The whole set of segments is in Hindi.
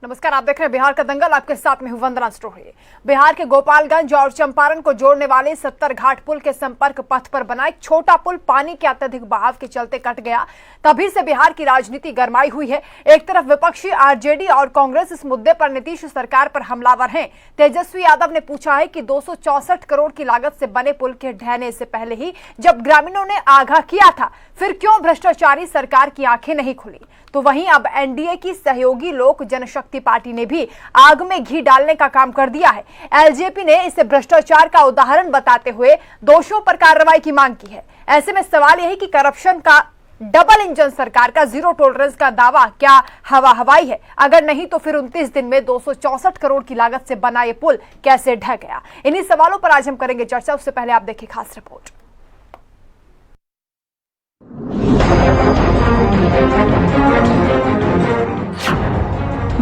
नमस्कार, आप देख रहे हैं बिहार का दंगल। आपके साथ में हूं वंदना स्टोरी। बिहार के गोपालगंज और चंपारण को जोड़ने वाले 70 घाट पुल के संपर्क पथ पर बना एक छोटा पुल पानी के अत्यधिक बहाव के चलते कट गया। तभी से बिहार की राजनीति गरमाई हुई है। एक तरफ विपक्षी आरजेडी और कांग्रेस इस मुद्दे पर नीतीश सरकार पर हमलावर हैं। तेजस्वी यादव ने पूछा है कि 264 करोड़ की लागत से बने पुल के ढहने से पहले ही जब ग्रामीणों ने आगाह किया था, फिर क्यों भ्रष्टाचारी सरकार की आंखें नहीं खुली? तो वहीं अब एनडीए की सहयोगी लोक जनशक्ति पार्टी ने भी आग में घी डालने का काम कर दिया है। एलजेपी ने इसे भ्रष्टाचार का उदाहरण बताते हुए दोषियों पर कार्रवाई की मांग की है। ऐसे में सवाल यह है कि करप्शन का डबल इंजन सरकार का जीरो टॉलरेंस का दावा क्या हवा हवाई है? अगर नहीं तो फिर 29 दिन में 264 करोड़ की लागत से बना ये पुल कैसे ढह गया? इन्हीं सवालों पर आज हम करेंगे चर्चा। उससे पहले आप देखिए खास रिपोर्ट।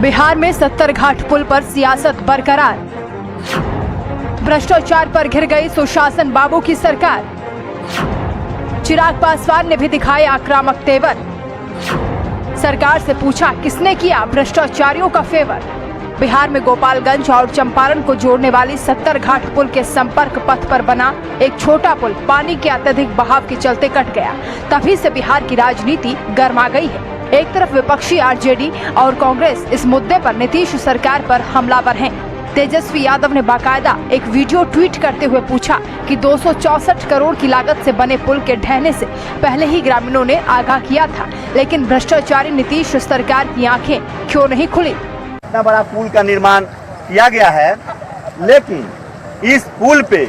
बिहार में 70 घाट पुल पर सियासत बरकरार। भ्रष्टाचार पर घिर गई सुशासन बाबू की सरकार। चिराग पासवान ने भी दिखाए आक्रामक तेवर। सरकार से पूछा किसने किया भ्रष्टाचारियों का फेवर। बिहार में गोपालगंज और चंपारण को जोड़ने वाली 70 घाट पुल के संपर्क पथ पर बना एक छोटा पुल पानी के अत्यधिक बहाव के चलते कट गया। तभी से बिहार की राजनीति गर्मा गई है। एक तरफ विपक्षी आरजेडी और कांग्रेस इस मुद्दे पर नीतीश सरकार पर हमलावर हैं। तेजस्वी यादव ने बाकायदा एक वीडियो ट्वीट करते हुए पूछा कि 264 करोड़ की लागत से बने पुल के ढहने से पहले ही ग्रामीणों ने आगाह किया था, लेकिन भ्रष्टाचारी नीतीश सरकार की आंखें क्यों नहीं खुली? इतना बड़ा पुल का निर्माण किया गया है, लेकिन इस पुल पे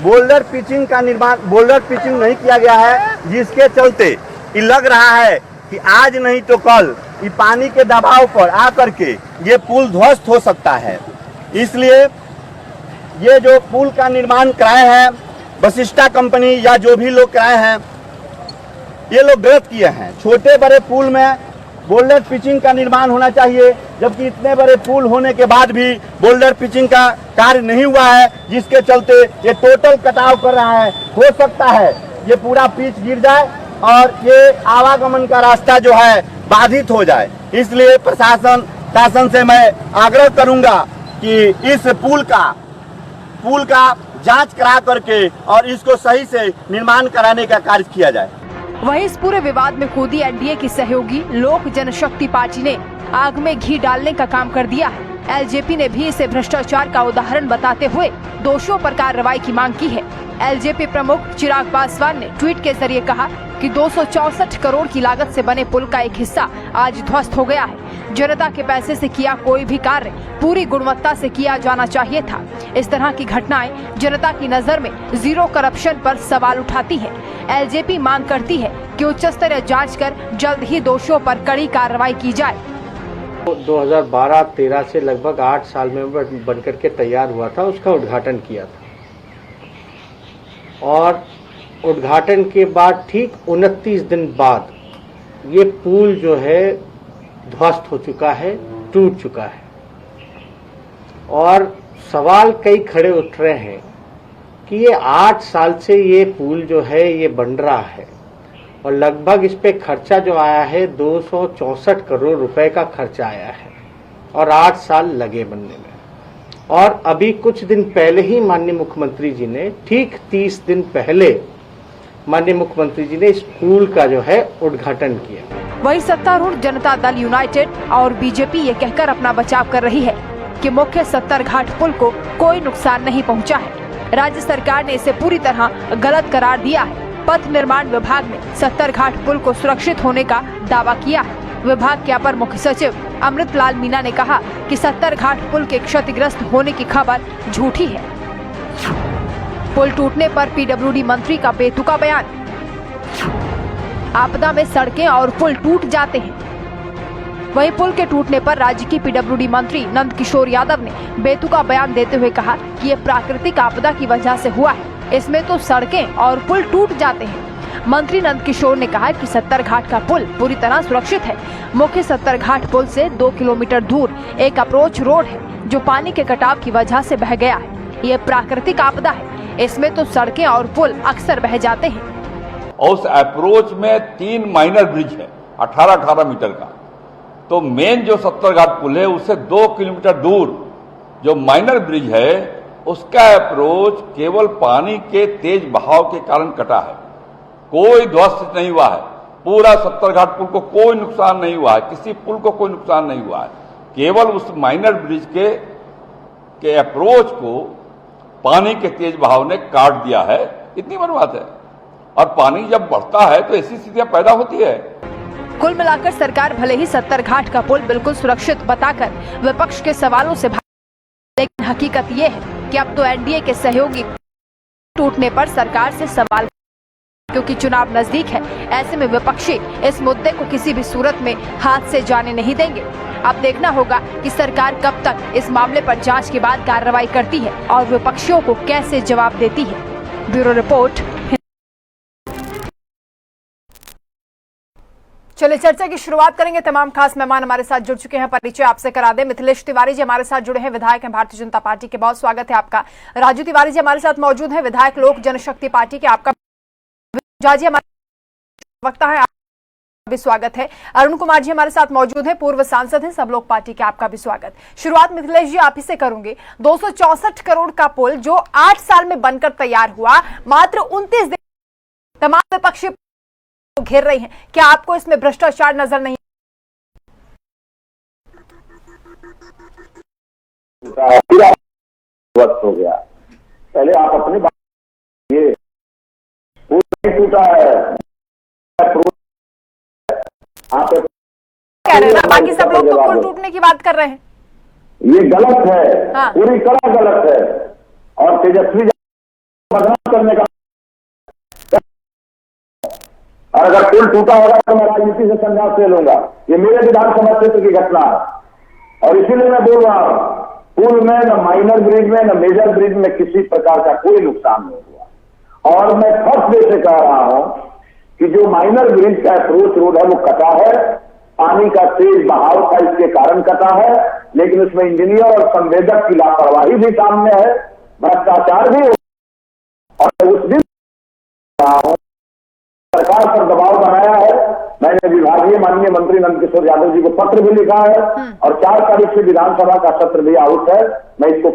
बोल्डर पिचिंग नहीं किया गया है, जिसके चलते ये लग रहा है कि आज नहीं तो कल ये पानी के दबाव पर आकर के ये पुल ध्वस्त हो सकता है। इसलिए ये जो पुल का निर्माण कराए हैं वशिष्ठा कंपनी या जो भी लोग कराए हैं, ये लोग गलत किए हैं। छोटे बड़े पुल में बोल्डर पिचिंग का निर्माण होना चाहिए, जबकि इतने बड़े पुल होने के बाद भी बोल्डर पिचिंग का कार्य नहीं हुआ है, जिसके चलते ये टोटल कटाव कर रहा है। हो सकता है ये पूरा पिच गिर जाए और ये आवागमन का रास्ता जो है बाधित हो जाए। इसलिए शासन से मैं आग्रह करूंगा कि इस पुल का जांच करा करके और इसको सही से निर्माण कराने का कार्य किया जाए। वहीं इस पूरे विवाद में कूदी एनडीए की सहयोगी लोक जनशक्ति पार्टी ने आग में घी डालने का काम कर दिया है। एलजेपी ने भी इसे भ्रष्टाचार का उदाहरण बताते हुए दोषियों पर कार्रवाई की मांग की है। एलजेपी प्रमुख चिराग पासवान ने ट्वीट के जरिए कहा कि 264 करोड़ की लागत से बने पुल का एक हिस्सा आज ध्वस्त हो गया है। जनता के पैसे से किया कोई भी कार्य पूरी गुणवत्ता से किया जाना चाहिए था। इस तरह की घटनाएं जनता की नजर में जीरो करप्शन पर सवाल उठाती है। एलजेपी मांग करती है कि उच्च स्तरीय जांच कर जल्द ही दोषियों पर कड़ी कार्रवाई की जाए। 2012-13 से लगभग 8 साल में बनकर के तैयार हुआ था, उसका उद्घाटन किया था और उद्घाटन के बाद ठीक 29 दिन बाद ये पुल जो है ध्वस्त हो चुका है, टूट चुका है। और सवाल कई खड़े उठ रहे हैं कि ये 8 साल से ये पुल जो है ये बन रहा है और लगभग इस पे खर्चा जो आया है 264 करोड़ रुपए का खर्चा आया है और 8 साल लगे बनने में। और अभी कुछ दिन पहले ही माननीय मुख्यमंत्री जी ने, ठीक 30 दिन पहले माननीय मुख्यमंत्री जी ने इस पुल का जो है उद्घाटन किया। वही सत्तारूढ़ जनता दल यूनाइटेड और बीजेपी ये कहकर अपना बचाव कर रही है कि मुख्य 70 घाट पुल को कोई नुकसान नहीं पहुंचा है। राज्य सरकार ने इसे पूरी तरह गलत करार दिया है। पथ निर्माण विभाग ने 70 घाट पुल को सुरक्षित होने का दावा किया है। विभाग के अपर मुख्य सचिव अमृत लाल मीना ने कहा कि 70 घाट पुल के क्षतिग्रस्त होने की खबर झूठी है। पुल टूटने पर पीडब्ल्यूडी मंत्री का बेतुका बयान। आपदा में सड़कें और पुल टूट जाते हैं। वहीं पुल के टूटने पर राज्य की पीडब्ल्यूडी मंत्री नंद किशोर यादव ने बेतुका बयान देते हुए कहा कि ये प्राकृतिक आपदा की वजह से हुआ है, इसमें तो सड़कें और पुल टूट जाते हैं। मंत्री नंद किशोर ने कहा कि 70 घाट का पुल पूरी तरह सुरक्षित है। मुख्य 70 घाट पुल से 2 किलोमीटर दूर एक अप्रोच रोड है जो पानी के कटाव की वजह से बह गया है। ये प्राकृतिक आपदा है, इसमें तो सड़कें और पुल अक्सर बह जाते हैं। और उस अप्रोच में 3 माइनर ब्रिज है 18-18 मीटर का, तो मेन जो 70 घाट पुल है उससे 2 किलोमीटर दूर जो माइनर ब्रिज है उसका अप्रोच केवल पानी के तेज बहाव के कारण कटा है, कोई ध्वस्त नहीं हुआ है। पूरा 70 घाट पुल को कोई नुकसान नहीं हुआ है, किसी पुल को कोई नुकसान नहीं हुआ है। केवल उस माइनर ब्रिज के अप्रोच को पानी के तेज बहाव ने काट दिया है, इतनी बड़ी बात है। और पानी जब बढ़ता है तो ऐसी स्थितियां पैदा होती है। कुल मिलाकर सरकार भले ही 70 घाट का पुल बिल्कुल सुरक्षित बताकर विपक्ष के सवालों से लेकिन हकीकत ये है कि अब तो एनडीए के सहयोगी टूटने पर सरकार से सवाल, क्योंकि चुनाव नजदीक है। ऐसे में विपक्षी इस मुद्दे को किसी भी सूरत में हाथ से जाने नहीं देंगे। अब देखना होगा कि सरकार कब तक इस मामले पर जांच के बाद कार्रवाई करती है और विपक्षियों को कैसे जवाब देती है। Bureau report. चलिए चर्चा की शुरुआत करेंगे। तमाम खास मेहमान हमारे साथ जुड़ चुके हैं, परिचय आपसे करा दें। मिथिलेश तिवारी जी हमारे साथ जुड़े हैं, विधायक हैं भारतीय जनता पार्टी के, बहुत स्वागत है आपका। राजू तिवारी जी हमारे साथ मौजूद हैं, विधायक लोक जनशक्ति पार्टी के, आपका जी हमारे वक्ता है, आपका भी स्वागत है। अरुण कुमार जी हमारे साथ मौजूद हैं, पूर्व सांसद हैं सब लोग पार्टी के, आपका भी स्वागत। शुरुआत मिथिलेश जी आप ही से करूंगी। 264 करोड़ का पुल जो 8 साल में बनकर तैयार हुआ, मात्र 29 दिन तमाम विपक्षी घेर रही हैं, क्या आपको इसमें भ्रष्टाचार नजर नहीं? वक्त हो गया, पहले आप अपनी बात ये टूटा है, आप कह रहे हैं ना, बाकी सब लोग तो पुल टूटने की बात कर रहे हैं। ये गलत है, हाँ। पूरी तरह गलत है। और तेजस्वी बदनाम करने का, और अगर पुल टूटा होगा तो मैं राजनीति से संन्यास ले लूंगा। ये मेरे विधानसभा क्षेत्र की घटना है और इसीलिए मैं बोल रहा हूं, पुल में न माइनर ब्रिज में न मेजर ब्रिज में किसी प्रकार का कोई नुकसान नहीं हुआ। और मैं फर्स्ट डे से कह रहा हूं कि जो माइनर ब्रिज का अप्रोच रोड है वो कटा है, पानी का तेज बहाव का इसके कारण कटा है, लेकिन उसमें इंजीनियर और संवेदक की लापरवाही भी सामने है, भ्रष्टाचार भी। और उस दिन सरकार पर दबाव बनाया है। मैंने विभागीय माननीय मंत्री नंदकिशोर यादव जी को पत्र भी लिखा है और 4 तारीख से विधानसभा का सत्र भी आउट है। मैं इसको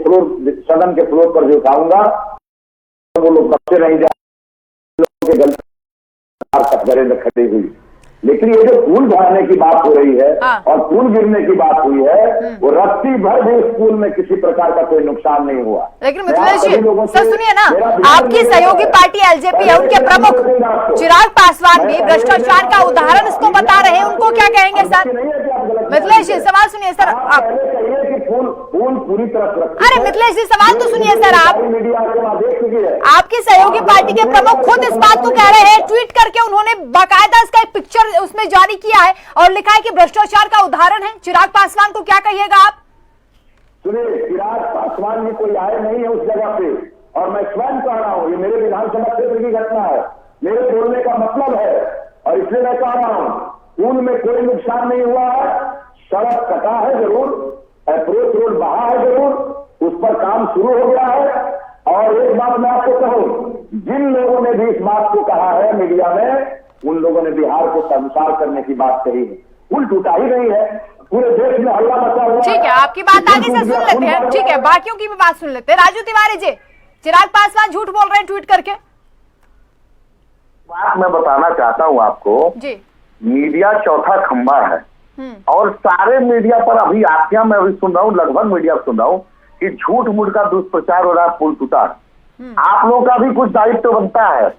सदन के फ्लोर पर भी उठाऊंगा। वो लोग कब से नहीं जाए, लोगों के गलती कटघरे में खड़ी हुई, लेकिन ये जो पुल ढहने की बात हो रही है और पुल गिरने की बात हुई है, वो रत्ती भर भी उस पुल में किसी प्रकार का कोई नुकसान नहीं हुआ। लेकिन मिथिलेश जी सर सुनिए ना, आपकी सहयोगी पार्टी एलजेपी है, उनके प्रमुख चिराग पासवान भी भ्रष्टाचार का उदाहरण इसको बता रहे हैं, उनको क्या कहेंगे सर? मिथिलेश जी सवाल सुनिए सर आप। पुल पूरी तरह, अरे मिथिलेश जी सवाल तो सुनिए सर आप। आपकी सहयोगी पार्टी के प्रमुख खुद इस बात को कह रहे हैं, ट्वीट करके उन्होंने बाकायदा इसका एक पिक्चर उसमें जारी किया है और लिखा है कि भ्रष्टाचार का उदाहरण है। चिराग पासवान को क्या कहिएगा आप? सुनिए, चिराग पासवान भी कोई आए नहीं है उस जगह पे, और मैं स्वयं कह रहा हूं, ये मेरे विधानसभा क्षेत्र की घटना है, मेरे बोलने का मतलब है। और इसलिए मैं कह रहा हूं, पुल में कोई नुकसान नहीं हुआ है, सड़क कटा है जरूर, अप्रोच रोड बहा है जरूर, उस पर काम शुरू हो गया है। और एक बात मैं आपको कहूं, जिन लोगों ने भी इस बात को कहा है मीडिया में, उन लोगों ने बिहार को शर्मसार करने की बात कही है। पुल टूटा ही नहीं है, पूरे देश में हल्ला मचा हुआ। ठीक है, आपकी बात आगे से सुन लेते हैं, ठीक है, बाकियों की भी बात सुन लेते हैं। राजू तिवारी जी, चिराग पासवान झूठ बोल रहे हैं ट्वीट करके। बात मैं बताना चाहता हूं आपको जी, मीडिया चौथा खंबा है और सारे मीडिया पर अभी आख्या मैं अभी सुन रहा हूँ, लगभग मीडिया सुन रहा हूँ कि झूठ मूठ का दुष्प्रचार हो रहा है, पुल टूटा। आप लोगों का भी कुछ दायित्व बनता है,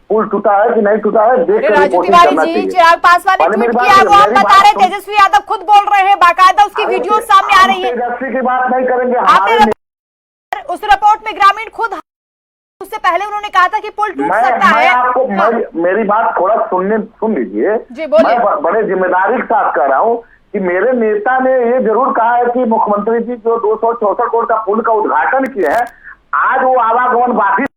पुल टूटा है कि नहीं टूटा है देख कर राजू तिवारी जी, चिराग पासवान ने ट्वीट किया, वो हम बता रहे, तेजस्वी यादव खुद बोल रहे हैं, बाकायदा उसकी वीडियो सामने आ रही है। तेजस्वी की बात नहीं करेंगे, आपने उस रिपोर्ट में ग्रामीण खुद, उससे पहले उन्होंने कहा था कि पुल टूट सकता है। आपको मेरी बात थोड़ा सुन लीजिए जी, बोलिए। मैं बड़े जिम्मेदारी के साथ कह रहा हूँ कि मेरे नेता ने ये जरूर कहा है कि मुख्यमंत्री जी जो 264 करोड़ का पुल का उद्घाटन किए हैं, आज वो आवागमन बाधित,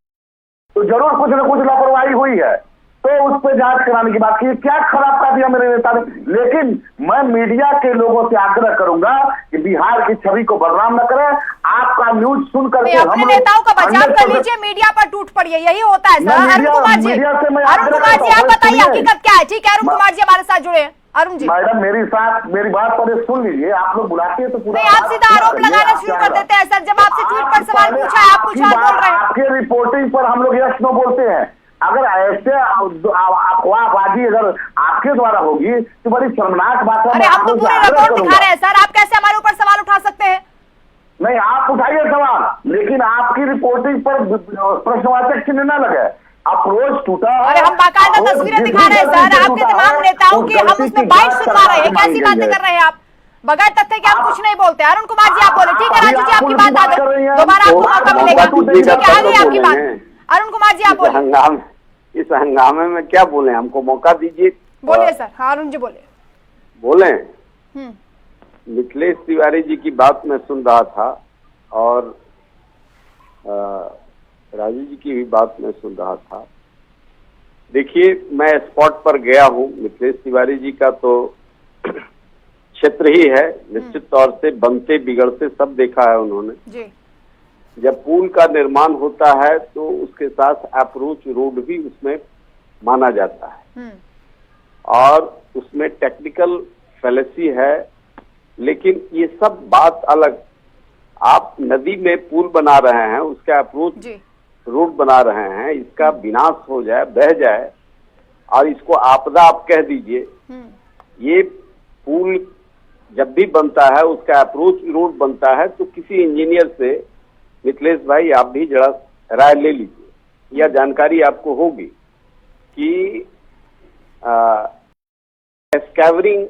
तो जरूर कुछ न कुछ लापरवाही हुई है, तो उस पर जांच कराने की बात की। क्या खराब कर दिया मेरे नेता ने? लेकिन मैं मीडिया के लोगों से आग्रह करूंगा कि बिहार की छवि को बदनाम न करें। आपका न्यूज सुन करके अपने नेताओं का बचाव कर लीजिए, मीडिया पर टूट पड़िए, यही होता है सर। अरुण कुमार जी, आप बताइए हकीकत क्या है? ठीक है, अरुण कुमार जी हमारे साथ जुड़े हैं, अरुण जी, मैडम मेरी बात पर सुन लीजिए। आप लोग बुलाते हैं तो पूरा नहीं, आप सीधा आरोप लगाना शुरू कर देते हैं सर। जब आपसे ट्वीट पर सवाल पूछा है, आप कुछ और बोल रहे हैं। आपके रिपोर्टिंग पर हम लोग यस नो बोलते हैं। अगर ऐसे अफवाहबाजी अगर आपके द्वारा होगी तो बड़ी शर्मनाक बात है। अरे हम तो पूरी रिपोर्ट दिखा रहे हैं सर, आप कैसे हमारे ऊपर सवाल उठा सकते हैं? नहीं, आप उठाइए सवाल, लेकिन आपकी रिपोर्टिंग पर प्रश्नवाचक चिन्ह न लगे। अप्रोच टूटा। अरे हम बाकायदा तस्वीरें दिखा रहे हैं सर, आपके तमाम नेताओं की हम उसमें बाइट सुनवा रहे हैं। कैसी बातें कर रहे हैं आप? बगैर तथ्य के आप कुछ नहीं बोलते। अरुण कुमार जी आप बोले, ठीक है राजू जी आपकी बात आ गई, दोबारा आपको मौका मिलेगा। ठीक है, आ गई आपकी बात। अरुण कुमार जी आप बोले। इस हंगामे में क्या बोले, हमको मौका दीजिए। बोलिए सर। हाँ अरुण जी बोले। बोले मिथिलेश तिवारी जी की बात मैं सुन रहा था और राजू जी की भी बात मैं सुन रहा था। देखिए, मैं स्पॉट पर गया हूँ। मिथिलेश तिवारी जी का तो क्षेत्र ही है, निश्चित तौर से बनते बिगड़ते सब देखा है उन्होंने जी। जब पुल का निर्माण होता है तो उसके साथ अप्रोच रोड भी उसमें माना जाता है और उसमें टेक्निकल फैलेसी है। लेकिन ये सब बात अलग, आप नदी में पुल बना रहे हैं, उसका अप्रोच रोड बना रहे हैं, इसका विनाश हो जाए, बह जाए और इसको आपदा आप कह दीजिए। ये पुल जब भी बनता है, उसका अप्रोच रोड बनता है, तो किसी इंजीनियर से मिथिलेश भाई आप भी जरा राय ले लीजिए या जानकारी आपको होगी कि स्कैवरिंग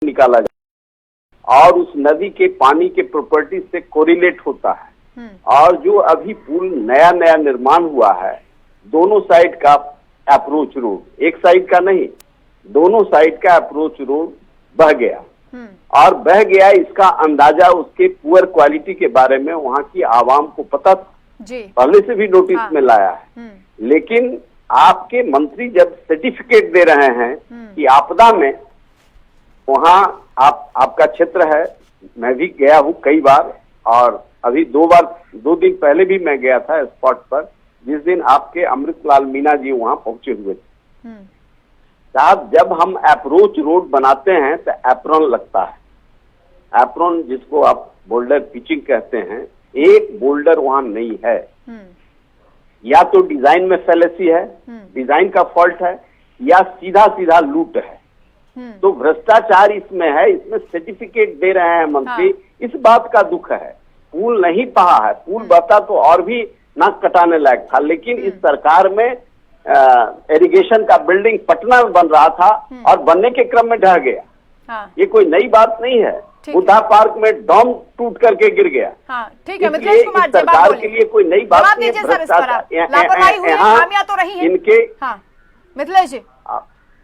निकाला जाए और उस नदी के पानी के प्रॉपर्टी से कोरिलेट होता है। और जो अभी पुल नया नया निर्माण हुआ है, दोनों साइड का अप्रोच रोड, एक साइड का नहीं, दोनों साइड का अप्रोच रोड बह गया और बह गया। इसका अंदाजा उसके पुअर क्वालिटी के बारे में वहां की आवाम को पता पहले से भी नोटिस में लाया है। लेकिन आपके मंत्री जब सर्टिफिकेट दे रहे हैं कि आपदा में, वहां आपका क्षेत्र है, मैं भी गया हूं कई बार और अभी 2 दिन पहले भी मैं गया था स्पॉट पर, जिस दिन आपके अमृतलाल मीणा जी वहां पहुंचे हुए थे। साहब, जब हम अप्रोच रोड बनाते हैं तो एप्रॉन लगता है। एप्रॉन जिसको आप बोल्डर पिचिंग कहते हैं, एक बोल्डर वहां नहीं है। या तो डिजाइन में फैलेसी है, डिजाइन का फॉल्ट है, या सीधा सीधा लूट है। तो भ्रष्टाचार इसमें है। इसमें सर्टिफिकेट दे रहे हैं मंत्री, इस बात का दुख है। पुल नहीं बहा है, पुल बहता तो और भी नाक कटाने लायक था। लेकिन इस सरकार में इरिगेशन का बिल्डिंग पटना में बन रहा था और बनने के क्रम में ढह गया। ये कोई नई बात नहीं है। बुद्धा पार्क में डॉम टूट करके गिर गया। ठीक है, मिथिलेश कुमार जी सरकार के लिए कोई नई बात नहीं है। इनके मिथिलेश जी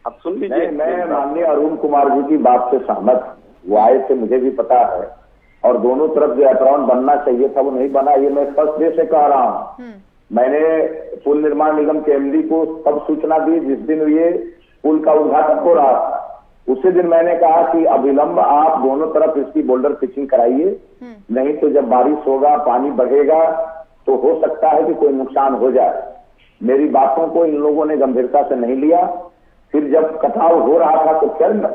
अब सुन लीजिए। मैं माननीय अरुण कुमार जी की बात से सहमत, वो आए थे, मुझे भी पता है। और दोनों तरफ जो एप्रॉन बनना चाहिए था वो नहीं बना, ये मैं फर्स्ट डे से कह रहा हूँ। मैंने पुल निर्माण निगम के एमडी को तब सूचना दी जिस दिन ये पुल का उद्घाटन हो रहा था। उसी दिन मैंने कहा कि अविलंब आप दोनों तरफ इसकी बोल्डर पिचिंग कराइए, नहीं तो जब बारिश होगा, पानी बढ़ेगा तो हो सकता है कि कोई नुकसान हो जाए। मेरी बातों को इन लोगों ने गंभीरता से नहीं लिया। फिर जब कटाव हो रहा था तो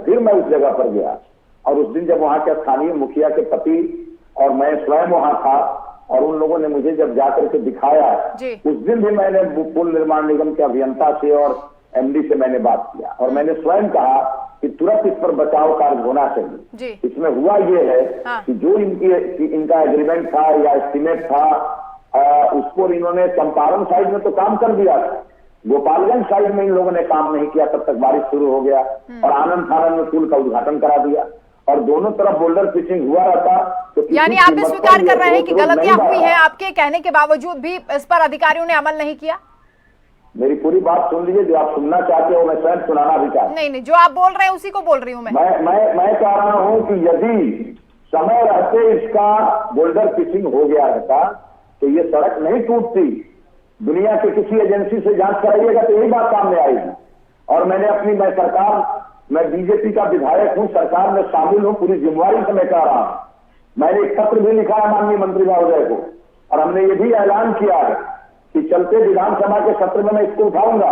फिर मैं उस जगह पर गया और उस दिन जब वहां के स्थानीय मुखिया के पति और मैं स्वयं वहां था और उन लोगों ने मुझे जब जाकर के दिखाया, उस दिन भी मैंने पुल निर्माण निगम के अभियंता से और एमडी से मैंने बात किया और मैंने स्वयं कहा कि तुरंत इस पर बचाव कार्य होना चाहिए। इसमें हुआ ये है कि जो इनका एग्रीमेंट था या एस्टीमेट था, उस पर इन्होंने चंपारण साइड में तो काम कर दिया था, गोपालगंज साइड में इन लोगों ने काम नहीं किया। तब तक बारिश शुरू हो गया और आनंद फानंद में पुल का उद्घाटन करा दिया और दोनों तरफ बोल्डर पिचिंग हुआ रहता। तो यानी आप भी स्वीकार कर रहे हैं कि गलतियां हुई हैं, आपके कहने के बावजूद भी इस पर अधिकारियों ने अमल नहीं किया? मेरी पूरी बात सुन लीजिए, जो आप सुनना चाहते हो मैं स्वयं सुनाना भी चाहता हूं। नहीं, जो आप बोल रहे हैं उसी को बोल रही हूँ मैं कह रहा हूं कि यदि समय रहते इसका बोल्डर पिचिंग हो गया रहता तो ये सड़क नहीं टूटती। दुनिया के किसी एजेंसी से जांच कराइएगा तो यही बात सामने आएगी। और मैं बीजेपी का विधायक हूं, सरकार में शामिल हूं, पूरी जिम्मेवारी से मैं कह रहा हूं। मैंने एक पत्र भी लिखा है माननीय मंत्री महोदय को और हमने ये भी ऐलान किया है कि चलते विधानसभा के सत्र में मैं इसको उठाऊंगा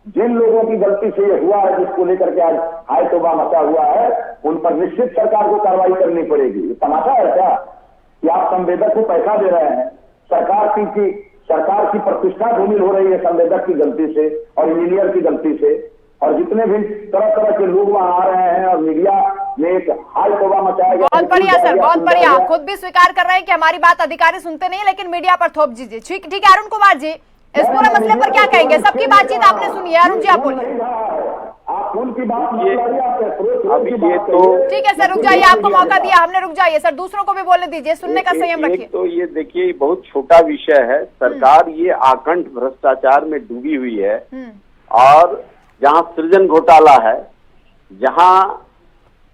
जिन लोगों की गलती से ये हुआ है, जिसको लेकर के आज हाय तौबा मचा हुआ है, उन पर निश्चित सरकार को कार्रवाई करनी पड़ेगी। ये तमाशा है क्या कि आप संवेदक को पैसा दे रहे हैं? सरकार की प्रतिष्ठा धूमिल हो रही है संवेदक की गलती से और इंजीनियर की गलती से, और जितने भी तरह तरह के लोग वहां आ रहे हैं और मीडिया में एक हाय तौबा मचाया गया। बहुत बढ़िया सर, बहुत बढ़िया। खुद भी स्वीकार कर रहे हैं कि हमारी बात अधिकारी सुनते नहीं, लेकिन मीडिया पर थोप दीजिए। ठीक है अरुण कुमार जी, इस पूरे मसले पर क्या कहेंगे? सबकी बातचीत आपने सुनी है, अरुण जी आप बोलिए। आप उनकी बात अब ये तो ठीक है सर, रुक जाइए, आपको मौका दिया हमने, रुक जाइए सर, दूसरों को भी बोलने दीजिए, सुनने का संयम रखिए। तो ये देखिए बहुत छोटा विषय है। सरकार ये आकंठ भ्रष्टाचार में डूबी हुई है, और जहाँ सृजन घोटाला है, जहाँ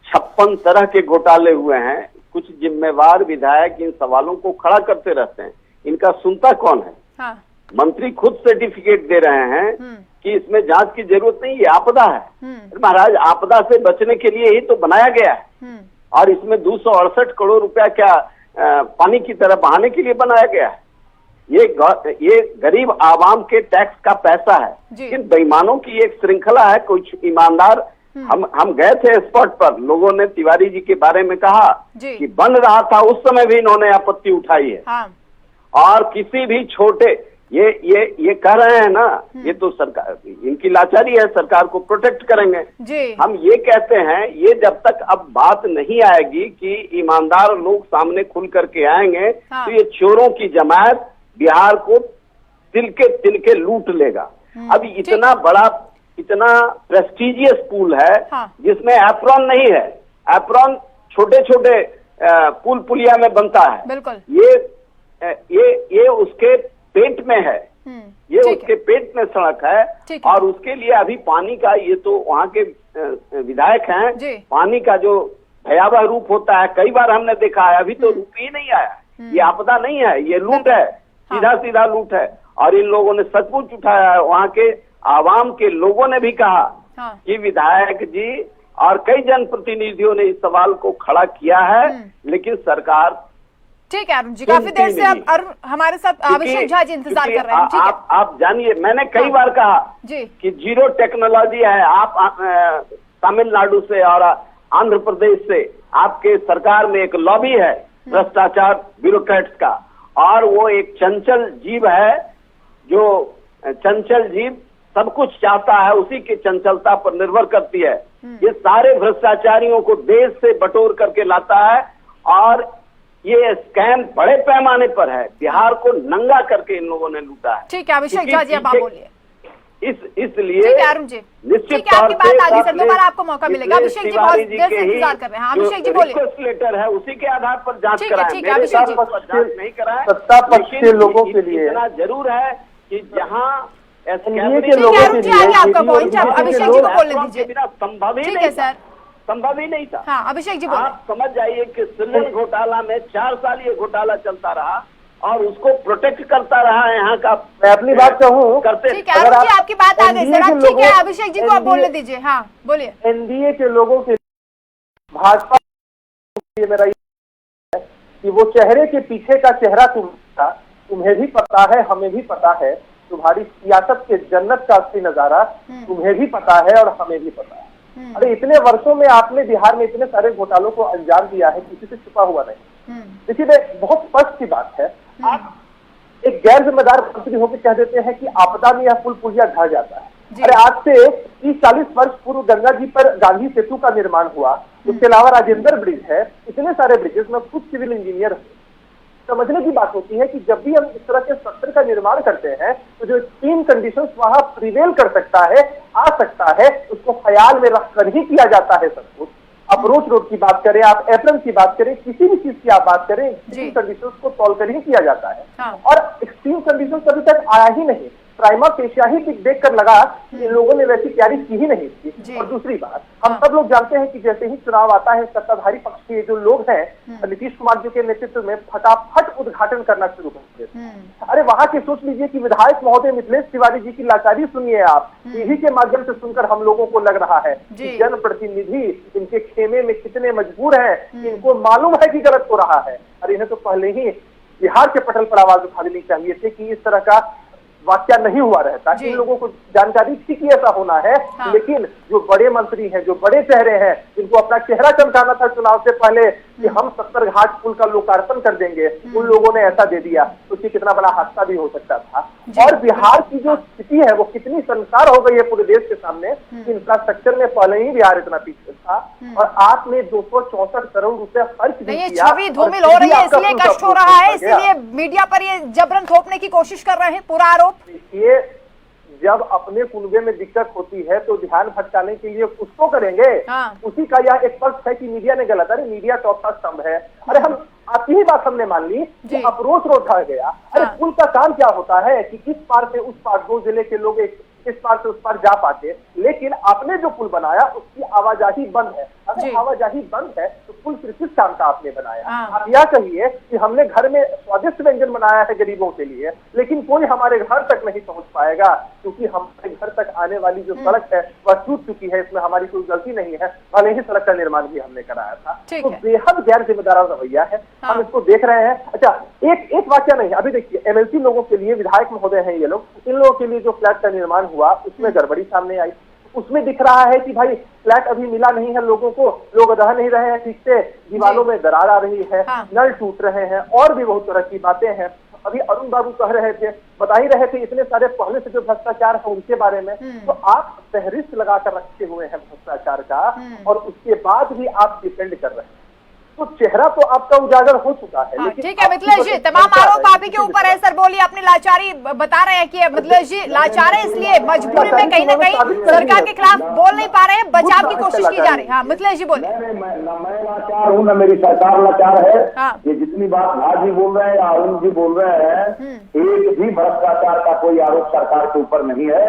56 तरह के घोटाले हुए हैं, कुछ जिम्मेवार विधायक इन सवालों को खड़ा करते रहते हैं। इनका सुनता कौन है? हाँ। मंत्री खुद सर्टिफिकेट दे रहे हैं कि इसमें जांच की जरूरत नहीं, ये आपदा है। महाराज, आपदा से बचने के लिए ही तो बनाया गया है, और इसमें 268 करोड़ रुपया क्या पानी की तरह बहाने के लिए बनाया गया है? ये गरीब आवाम के टैक्स का पैसा है। इन बेईमानों की एक श्रृंखला है। कुछ ईमानदार, हम गए थे स्पॉट पर, लोगों ने तिवारी जी के बारे में कहा कि बन रहा था, उस समय भी इन्होंने आपत्ति उठाई है। हाँ। और किसी भी छोटे ये कह रहे हैं ना, ये तो सरकार, इनकी लाचारी है, सरकार को प्रोटेक्ट करेंगे जी। हम ये कहते हैं, ये जब तक अब बात नहीं आएगी कि ईमानदार लोग सामने खुल करके आएंगे, हाँ। तो ये चोरों की जमात बिहार को तिल के लूट लेगा। अब इतना बड़ा, इतना प्रेस्टिजियस पूल है, हाँ। जिसमें एप्रॉन नहीं है। एप्रॉन छोटे छोटे पुल पुलिया में बनता है। बिल्कुल। ये उसके पेट में है, ये उसके पेट में सड़क है, और उसके लिए अभी पानी का, ये तो वहाँ के विधायक हैं, पानी का जो भयावह रूप होता है, कई बार हमने देखा है, अभी तो रूप ही नहीं आया। ये आपदा नहीं है, ये लूट है, सीधा सीधा लूट है। और इन लोगों ने सचमुच उठाया है। वहाँ के आवाम के लोगों ने भी कहा कि विधायक जी और कई जनप्रतिनिधियों ने इस सवाल को खड़ा किया है, लेकिन सरकार। ठीक है अरुण जी, काफी देर से अब अरुण हमारे साथ अभिषेक झा जी इंतजार कर रहे हैं। ठीक है, आप जानिए, मैंने कई बार कहा कि जीरो टेक्नोलॉजी है। आप तमिलनाडु से और आंध्र प्रदेश से, आपके सरकार में एक लॉबी है भ्रष्टाचार ब्यूरोक्रेट्स का, और वो एक चंचल जीव है, जो चंचल जीव सब कुछ चाहता है, उसी की चंचलता पर निर्भर करती है। ये सारे भ्रष्टाचारियों को देश से बटोर करके लाता है, और ये स्कैम बड़े पैमाने पर है। बिहार को नंगा करके इन लोगों ने लूटा है। ठीक है अभिषेक झा जी, अब आप बोलिए। इसलिए ठीक है अरुण जी, ठीक है, आपकी बात आगे सर, दोबारा आपको मौका मिलेगा। अभिषेक जी बहुत देर से इंतजार कर रहे हैं। अभिषेक जी बोलिए। रिक्वेस्ट लेटर है, उसी के आधार पर जांच कराएं। ठीक है अभिषेक जी, जांच नहीं कराएं। सत्ता पक्ष के लोगों के लिए इतना जरूर है कि जहाँ अरुण जी आगे आपका पॉइंट, अभिषेक जी को बोलने दीजिए। संभव ही ठीक नहीं है सर, संभव ही नहीं था। हाँ अभिषेक जी बोलिए। आप समझ जाइए कि सृजन घोटाला में 4 साल ये घोटाला चलता रहा, और उसको प्रोटेक्ट करता रहा यहाँ का। मैं अपनी बात कहूँ करते। ठीक है अरुण जी, आपकी बात आ गई सर, अब ठीक है अभिषेक जी को आप बोलने दीजिए। हाँ बोलिए। एनडीए के लोगों के, भाजपा मेरा ये है कि वो चेहरे के पीछे का चेहरा तुम्हें भी पता है, हमें भी पता है। तुम्हारी सियासत के जन्नत का असली नजारा तुम्हें भी पता है और हमें भी पता है। अरे इतने वर्षों में आपने बिहार में इतने सारे घोटालों को अंजाम दिया है, किसी से छुपा हुआ नहीं। देखिए बहुत स्पष्ट सी बात है, आप एक गैर जिम्मेदार मंत्री होकर कह देते हैं कि आपदा में यह पुल पुलिया ढह जाता है। अरे आज से 30-40 वर्ष पूर्व गंगा जी पर गांधी सेतु का निर्माण हुआ, उसके अलावा राजेंद्र ब्रिज है, इतने सारे ब्रिजेस में खुद सिविल इंजीनियर हूँ। समझने की बात होती है कि जब भी हम इस तरह के स्ट्रक्चर का निर्माण करते हैं, तो जो 3 कंडीशंस वहां प्रिवेल कर सकता है, आ सकता है, उसको ख्याल में रखकर ही किया जाता है सब कुछ। अप्रोच रोड की बात करें, आप एप्रन की बात करें, किसी भी चीज की आप बात करें, एक्सट्रीम कंडीशंस को तौल कर ही किया जाता है। और एक्सट्रीम कंडीशंस अभी तक आया ही नहीं। प्राइमा फेशिया ही देख कर लगा कि इन लोगों ने वैसी तैयारी की ही नहीं थी। और दूसरी बात, हम सब लोग जानते हैं कि जैसे ही चुनाव आता है, सत्ताधारी पक्ष के जो लोग हैं, नीतीश कुमार जी के नेतृत्व में फटाफट उद्घाटन करना शुरू कर देते हैं। अरे वहां के सोच लीजिए कि विधायक महोदय मिथिलेश तिवारी जी की लाचारी सुनिए आप, टीवी के माध्यम से सुनकर हम लोगों को लग रहा है कि जनप्रतिनिधि इनके खेमे में कितने मजबूर हैं, इनको मालूम है कि गलत हो रहा है। अरे इन्हें तो पहले ही बिहार के पटल पर आवाज उठा लेनी चाहिए थी कि इस तरह का वाक्या नहीं हुआ रहता। इन लोगों को जानकारी थी कि ऐसा होना है, लेकिन जो बड़े मंत्री हैं, जो बड़े चेहरे हैं, जिनको अपना चेहरा चमकाना था चुनाव से पहले कि हम 70 घाट पुल का लोकार्पण कर देंगे, उन लोगों ने ऐसा दे दिया, तो उससे कितना बड़ा हादसा भी हो सकता था। और बिहार की जो स्थिति है वो कितनी संसार हो गई है पूरे देश के सामने। इंफ्रास्ट्रक्चर में पहले ही बिहार इतना पीछे था और आपने 264 करोड़ रुपए खर्च नहीं किया। छवि धूमिल हो रही है, इसलिए कष्ट हो रहा है, इसलिए मीडिया पर ये जबरन थोपने की कोशिश कर रहे हैं पूरा आरोप। ये जब अपने कुनबे में दिक्कत होती है तो ध्यान भटकाने के लिए कुछ तो करेंगे। उसी का यह एक पक्ष है कि मीडिया ने गलत, अरे मीडिया चौथा स्तंभ है। अरे हम आपकी ही बात हमने मान ली कि अप्रोच रोड ढह गया। अरे पुल का काम क्या होता है कि इस पार से उस पार 2 जिले के लोग इस पार से उस पार जा पाते, लेकिन आपने जो पुल बनाया उसकी आवाजाही बंद है। अगर आवाजाही बंद है तो पुल किस काम का आपने बनाया? आप यह कहिए कि हमने घर में स्वादिष्ट व्यंजन बनाया है गरीबों के लिए, लेकिन कोई हमारे घर तक नहीं पहुंच पाएगा क्योंकि हमारे घर तक आने वाली जो सड़क है वह टूट चुकी है, इसमें हमारी कोई गलती नहीं है, भले ही सड़क का निर्माण भी हमने कराया था। तो बेहद गैर जिम्मेदार रवैया है, हम इसको देख रहे हैं। अच्छा, एक वाक्य नहीं, अभी देखिए एमएलसी लोगों के लिए, विधायक महोदय हैं ये लोग, इन लोगों के लिए जो फ्लैट का निर्माण हुआ उसमें गड़बड़ी सामने आई। उसमें दिख रहा है कि भाई फ्लैट अभी मिला नहीं है लोगों को, लोग रह नहीं रहे हैं ठीक से, दीवारों में दरार आ रही है, नल टूट रहे हैं और भी बहुत तरह की बातें हैं। अभी अरुण बाबू कह रहे थे, बता ही रहे थे इतने सारे पहले से जो भ्रष्टाचार है उनके बारे में, तो आप फहरिस्त लगाकर रखे हुए हैं भ्रष्टाचार का और उसके बाद भी आप डिपेंड कर रहे हैं, तो चेहरा तो आपका उजागर हो चुका है। लेकिन ठीक है मिथिलेश जी, तमाम आरोप आप ही के ऊपर है सर। बोलिए, अपनी लाचारी बता रहे हैं कि मिथिलेश जी लाचार है, इसलिए मजबूरी में कहीं ना कहीं सरकार के खिलाफ बोल नहीं पा रहे हैं, बचाव की कोशिश की जा रही है। हाँ मिथिलेश जी बोलिए। मैं लाचार हूँ, न मेरी सरकार लाचार है। ये जितनी बात भाजी बोल रहे हैं या अरुण जी बोल रहे हैं, एक भी भ्रष्टाचार का कोई आरोप सरकार के ऊपर नहीं है।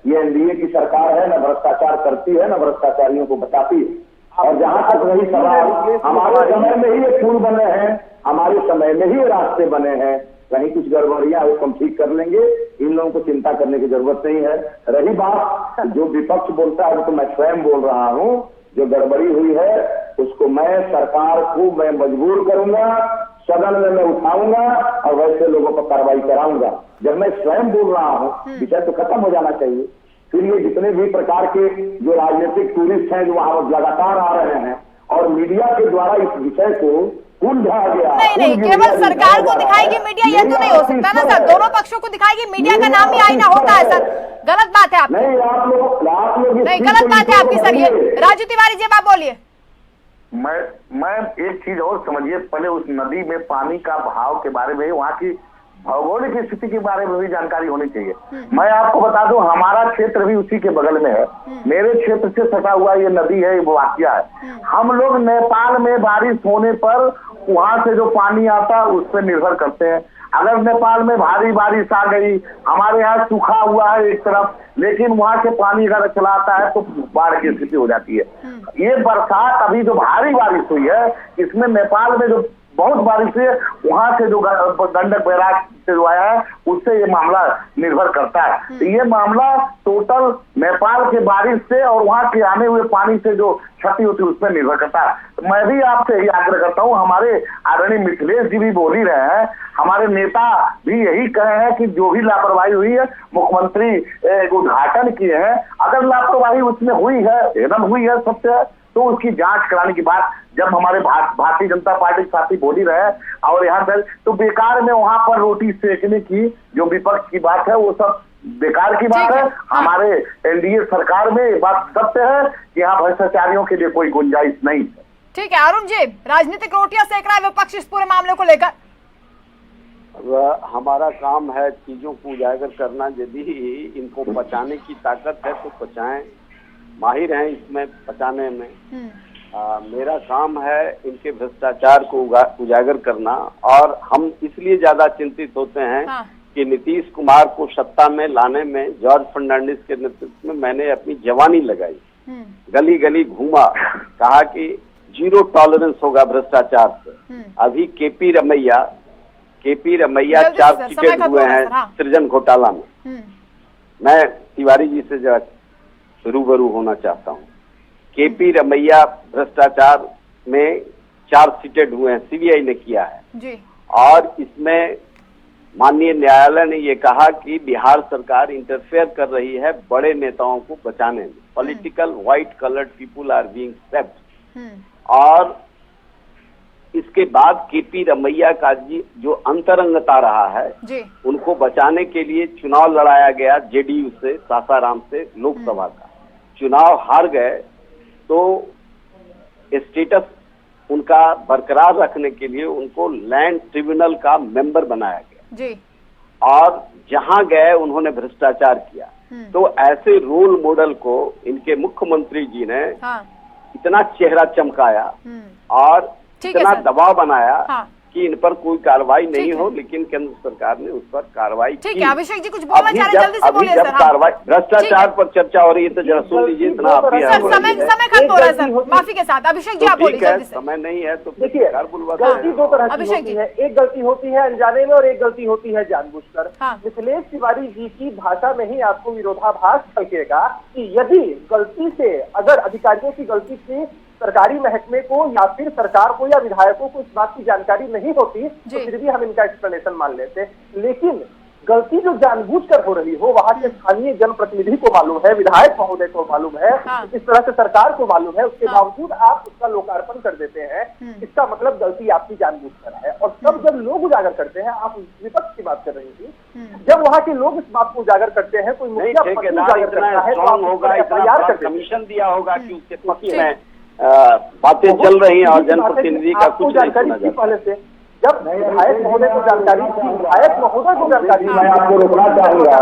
ये एनडीए की सरकार है, न भ्रष्टाचार करती है न भ्रष्टाचारियों को बताती है। और जहां तक वही सवाल, हमारे समय में ही ये पुल बने हैं, हमारे समय में ही ये रास्ते बने हैं, कहीं कुछ गड़बड़ियां हो हम ठीक कर लेंगे, इन लोगों को चिंता करने की जरूरत नहीं है। रही बात जो विपक्ष बोलता है, तो मैं स्वयं बोल रहा हूं, जो गड़बड़ी हुई है उसको मैं सरकार को मैं मजबूर करूंगा, सदन में मैं उठाऊंगा और वैसे लोगों पर कार्रवाई कराऊंगा। जब मैं स्वयं बोल रहा हूं, विषय तो खत्म हो जाना चाहिए। फिर ये जितने भी प्रकार के जो राजनीतिक टूरिस्ट हैं जो वहां लगातार आ रहे हैं और मीडिया के द्वारा इस विषय को उलझा गया। नहीं, केवल सरकार को दिखाएगी मीडिया, ये तो नहीं हो सकता ना सर। दोनों पक्षों को दिखाएगी मीडिया, का नाम ही आईना होता है सर। गलत बात है आपकी। नहीं, आप लोग नहीं, गलत बात है आपकी सर ये। राजू तिवारी जी आप बोलिए। मैं एक चीज और समझिए, पहले उस नदी में पानी का बहाव के बारे में, वहाँ की भौगोलिक स्थिति के बारे में भी जानकारी होनी चाहिए। मैं आपको बता दूं, हमारा क्षेत्र भी उसी के बगल में है। मेरे क्षेत्र से सटा हुआ ये नदी है, ये वाकया है। हम लोग नेपाल में बारिश होने पर वहां से जो पानी आता है उस पर निर्भर करते हैं। अगर नेपाल में भारी बारिश आ गई, हमारे यहाँ सूखा हुआ है एक तरफ, लेकिन वहां से पानी अगर चला आता है तो बाढ़ की स्थिति हो जाती है। ये बरसात अभी जो भारी बारिश हुई है, इसमें नेपाल में जो बहुत बारिश हुई है, वहां से जो गंडक बैराज से जो आया है उससे ये मामला निर्भर करता है। तो ये मामला टोटल नेपाल के बारिश से और वहां के आने हुए पानी से जो क्षति होती है उस पर निर्भर करता है। तो मैं भी आपसे यही आग्रह करता हूँ, हमारे आदरणीय मिथिलेश जी भी बोल ही रहे हैं, हमारे नेता भी यही कहे हैं कि जो भी लापरवाही हुई है, मुख्यमंत्री उद्घाटन किए हैं, अगर लापरवाही उसमें हुई है, एकदम हुई है, सत्य है, तो उसकी जांच कराने की बात जब हमारे भारतीय जनता पार्टी के साथी बोल ही रहे और यहाँ पर तो बेकार में वहां पर रोटी सेकने की जो विपक्ष की बात है वो सब बेकार की बात है। हमारे एनडीए सरकार में ये बात सत्य है कि यहाँ भ्रष्टाचारियों के लिए कोई गुंजाइश नहीं है। ठीक है अरुण जी, राजनीतिक रोटियां सेक रहा है विपक्ष इस पूरे मामले को लेकर। हमारा काम है चीजों को उजागर करना, यदि इनको पचाने की ताकत है तो पचाएं, माहिर हैं इसमें पचाने में। मेरा काम है इनके भ्रष्टाचार को उजागर करना, और हम इसलिए ज्यादा चिंतित होते हैं कि नीतीश कुमार को सत्ता में लाने में जॉर्ज फर्नांडिस के नेतृत्व में मैंने अपनी जवानी लगाई, गली गली घूमा, कहा कि 0 टॉलरेंस होगा भ्रष्टाचार से। अभी केपी रमैया 4 टिकट हुए हैं सृजन घोटाला में। मैं तिवारी जी से जरा रूबरू होना चाहता हूँ। केपी रमैया भ्रष्टाचार में 4 सीटेड हुए हैं, सीबीआई ने किया है जी। और इसमें माननीय न्यायालय ने ये कहा कि बिहार सरकार इंटरफेयर कर रही है बड़े नेताओं को बचाने में। Political white collared people are being saved. और इसके बाद केपी रमैया का जी जो अंतरंगता रहा है जी। उनको बचाने के लिए चुनाव लड़ाया गया जेडीयू से, सासाराम से लोकसभा का। चुनाव हार गए तो स्टेटस उनका बरकरार रखने के लिए उनको लैंड ट्रिब्यूनल का मेंबर बनाया गया जी। और जहां गए उन्होंने भ्रष्टाचार किया। तो ऐसे रोल मॉडल को इनके मुख्यमंत्री जी ने इतना चेहरा चमकाया और इतना दबाव बनाया कि इन पर कोई कार्रवाई नहीं हो, लेकिन केंद्र सरकार ने उस पर कार्रवाई की। ठीक है, अभिषेक जी कुछ बोलना चाह रहे हैं, जल्दी से बोलिए सर। कार्रवाई भ्रष्टाचार पर चर्चा हो रही है तो जरा सुन लीजिए, इतना आप भी समय खत्म हो रहा है सर, माफी के साथ। अभिषेक जी आप बोलिए जल्दी से। समय नहीं है तो देखिए, गलती दो तरह की होती है, एक गलती होती है अनजाने में और एक गलती होती है जानबूझकर। मिथिलेश तिवारी जी की भाषा में ही आपको विरोधाभास झलकेगा कि यदि गलती से, अगर अधिकारियों की गलती से सरकारी महकमे को या फिर सरकार को या विधायकों को इस बात की जानकारी नहीं होती तो फिर भी हम इनका एक्सप्लेनेशन मान लेते। लेकिन गलती जो जानबूझकर हो रही हो, वहां के स्थानीय जनप्रतिनिधि को मालूम है, विधायक महोदय को मालूम है, इस तरह से सरकार को मालूम है, उसके बावजूद आप उसका लोकार्पण कर देते हैं। इसका मतलब गलती आपकी जानबूझकर है। और तब जब लोग उजागर करते हैं, आप विपक्ष की बात कर रही थी, जब वहाँ के लोग इस बात को उजागर करते हैं, कोई मुखिया उजागर करता है तो आप कमीशन दिया होगा कि उसके पक्ष में बातें चल रही हैं और जनप्रतिनिधि का कुछ नहीं सुना जाता। पहले से जब विधायक महोदय को जानकारी थी, विधायक महोदय को जानकारी, मैं आपको रोकना चाहूंगा,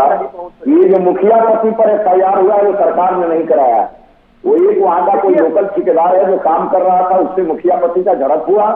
ये जो मुखिया पति पर FIR हुआ है वो सरकार ने नहीं कराया। वो एक वहाँ का कोई लोकल ठेकेदार है जो काम कर रहा था, उससे मुखिया पति का झड़प हुआ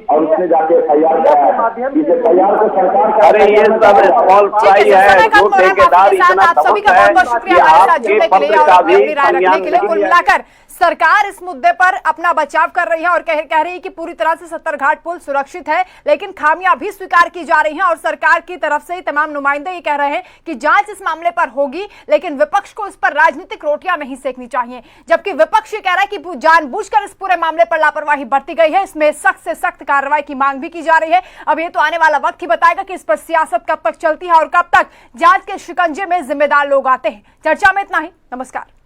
और उसने जाके FIR कराया। इस FIR को सरकार, अरे ये सब स्मॉल फ्राई है, जो ठेकेदार इतना सभी का बहुत बहुत शुक्रिया हमारे साथ जुड़ने के लिए और अपनी राय रखने के लिए। कुल मिलाकर सरकार इस मुद्दे पर अपना बचाव कर रही है और कह रही है कि पूरी तरह से सत्तरघाट पुल सुरक्षित है, लेकिन खामियां भी स्वीकार की जा रही हैं और सरकार की तरफ से तमाम नुमाइंदे ये कह रहे हैं कि जांच इस मामले पर होगी, लेकिन विपक्ष को इस पर राजनीतिक रोटियां नहीं सेकनी चाहिए। जबकि विपक्ष ये कह रहा है कि जानबूझकर इस पूरे मामले पर लापरवाही बरती गई है, इसमें सख्त से सख्त कार्रवाई की मांग भी की जा रही है। अब ये तो आने वाला वक्त ही बताएगा कि इस पर सियासत कब तक चलती है और कब तक जांच के शिकंजे में जिम्मेदार लोग आते हैं। चर्चा में इतना ही, नमस्कार।